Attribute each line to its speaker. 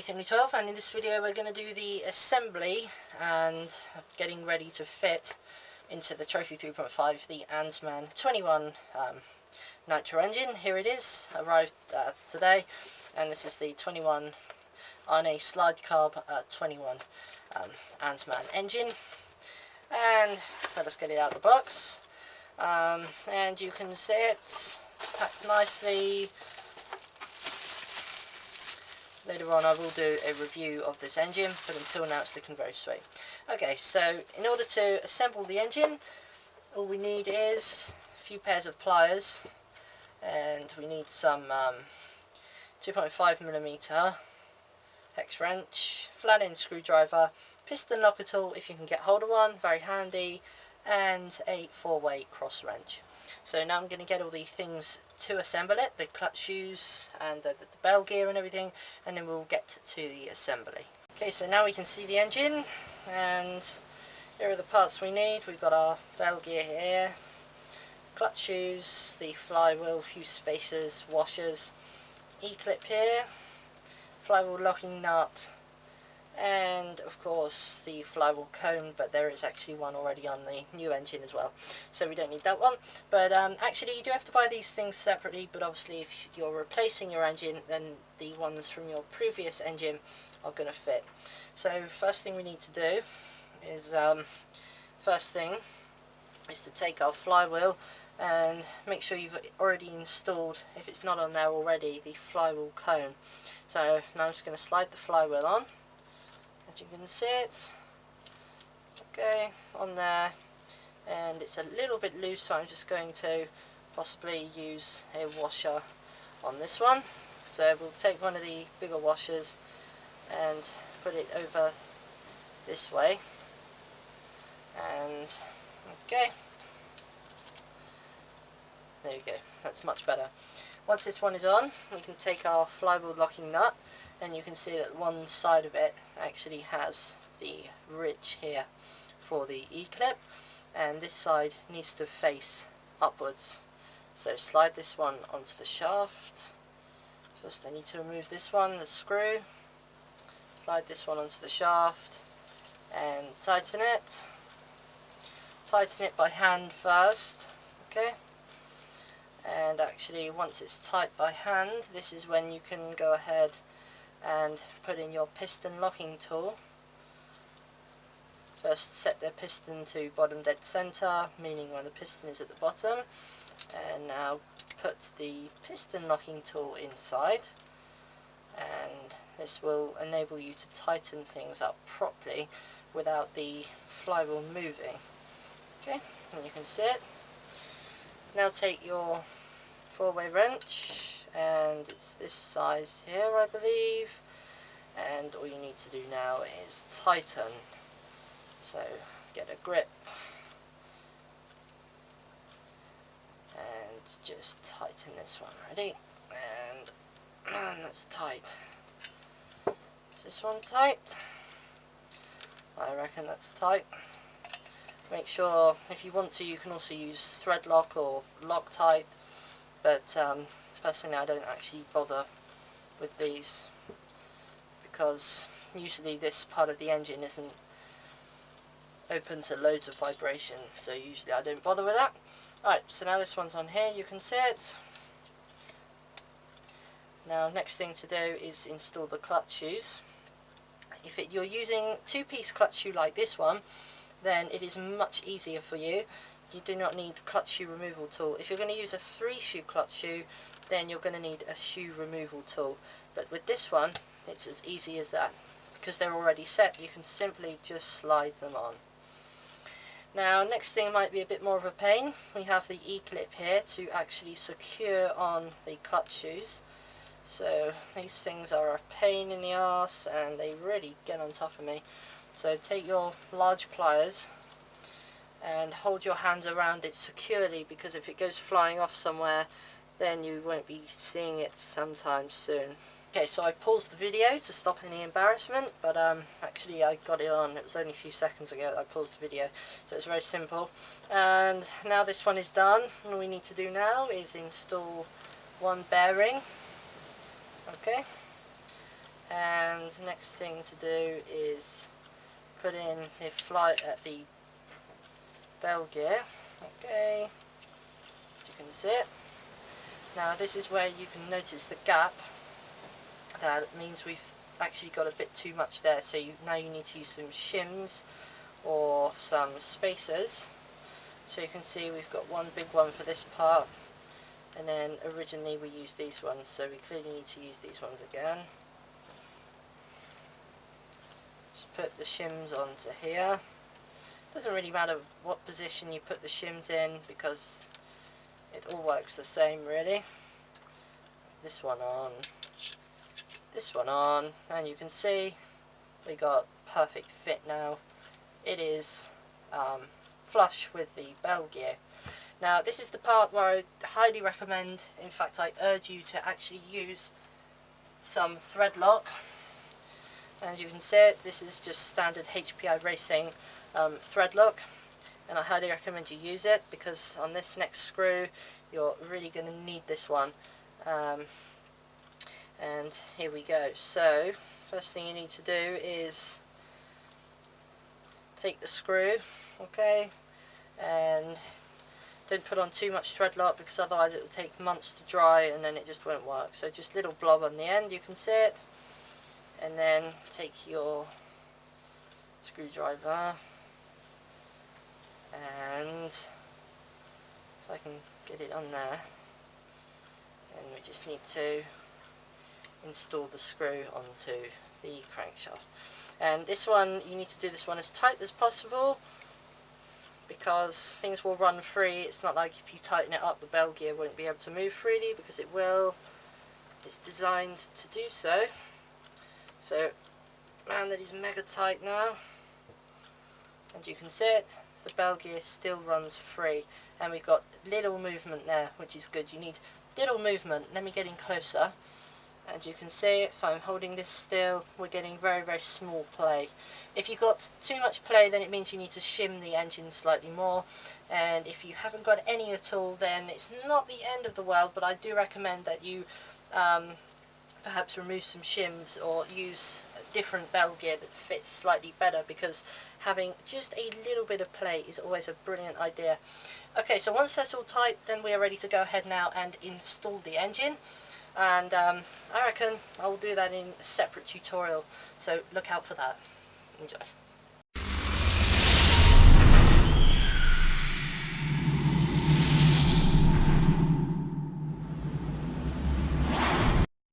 Speaker 1: Timmy12, and in this video we're going to do the assembly and getting ready to fit into the Trophy 3.5 the ARNE 21 Nitro engine. Here it is, arrived today, and this is the 21 ARNE slide carb 21 ARNE engine. And let us get it out of the box, and you can see it's packed nicely. Later on I will do a review of this engine, but until now it's looking very sweet. Okay, so in order to assemble the engine, all we need is a few pairs of pliers, and we need some 2.5mm hex wrench, flat end screwdriver, piston locker tool if you can get hold of one, very handy, and a 4-way cross wrench. So now I'm going to get all these things to assemble it, the clutch shoes and the bell gear and everything, and then we'll get to the assembly. Okay, so now we can see the engine, and here are the parts we need. We've got our bell gear here, clutch shoes, the flywheel, few spacers, washers, E-clip here, flywheel locking nut, and of course the flywheel cone, but there is actually one already on the new engine as well, so we don't need that one. But actually you do have to buy these things separately, but obviously if you're replacing your engine, then the ones from your previous engine are going to fit. So first thing we need to do is to take our flywheel and make sure you've already installed, if it's not on there already, the flywheel cone. So now I'm just going to slide the flywheel on. As you can see it, okay, on there, and it's a little bit loose, so I'm just going to possibly use a washer on this one. So we'll take one of the bigger washers and put it over this way, and okay, there you go, that's much better. Once this one is on, we can take our flywheel locking nut, and you can see that one side of it actually has the ridge here for the E-clip, and this side needs to face upwards. So slide this one onto the shaft. First I need to remove this one, the screw. Slide this one onto the shaft and tighten it. Tighten it by hand first, okay? And actually once it's tight by hand, this is when you can go ahead and put in your piston locking tool. First set the piston to bottom dead center, meaning when the piston is at the bottom, and now put the piston locking tool inside, and this will enable you to tighten things up properly without the flywheel moving. Okay, and you can see it. Now take your 4-way wrench, and it's this size here I believe, and all you need to do now is tighten. So get a grip and just tighten this one. Ready? And that's tight. Is this one tight? I reckon that's tight. Make sure, if you want to, you can also use thread lock or Loctite, but personally I don't actually bother with these because usually this part of the engine isn't open to loads of vibration, so usually I don't bother with that. Alright, so now this one's on here, you can see it. Now next thing to do is install the clutch shoes. If you're using 2-piece clutch shoe like this one, then it is much easier for you. You do not need clutch shoe removal tool. If you're going to use a 3-shoe clutch shoe, then you're going to need a shoe removal tool. But with this one, it's as easy as that. Because they're already set, you can simply just slide them on. Now, next thing might be a bit more of a pain. We have the E-clip here to actually secure on the clutch shoes. So these things are a pain in the arse, and they really get on top of me. So take your large pliers and hold your hands around it securely, because if it goes flying off somewhere, then you won't be seeing it sometime soon. Okay, so I paused the video to stop any embarrassment, but actually I got it on. It was only a few seconds ago that I paused the video, so it's very simple. And now this one is done, all we need to do now is install one bearing. Okay, And the next thing to do is put in the bell gear. Okay, as you can see it. Now this is where you can notice the gap. That means we've actually got a bit too much there, so now you need to use some shims or some spacers. So you can see we've got one big one for this part, and then originally we used these ones, so we clearly need to use these ones again. Just put the shims onto here. Doesn't really matter what position you put the shims in because it all works the same really. This one on, this one on, and you can see we got perfect fit now. It is flush with the bell gear. Now this is the part where I highly recommend, in fact I urge you to actually use some thread lock. As you can see, this is just standard HPI Racing thread lock, and I highly recommend you use it because on this next screw you're really going to need this one. And here we go. So first thing you need to do is take the screw, okay, and don't put on too much thread lock because otherwise it will take months to dry and then it just won't work. So just little blob on the end, you can see it, and then take your screwdriver, and if I can get it on there, then we just need to install the screw onto the crankshaft. And this one, you need to do this one as tight as possible because things will run free. It's not like if you tighten it up the bell gear won't be able to move freely, because it will. It's designed to do so. So man, that is mega tight now, and you can see it, the bell gear still runs free, and we've got little movement there, which is good. You need little movement. Let me get in closer. As you can see, if I'm holding this still, we're getting very, very small play. If you've got too much play, then it means you need to shim the engine slightly more, and if you haven't got any at all, then it's not the end of the world, but I do recommend that you perhaps remove some shims or use a different bell gear that fits slightly better, because having just a little bit of play is always a brilliant idea. Okay, so once that's all tight, then we are ready to go ahead now and install the engine. And I reckon I will do that in a separate tutorial, so look out for that. Enjoy.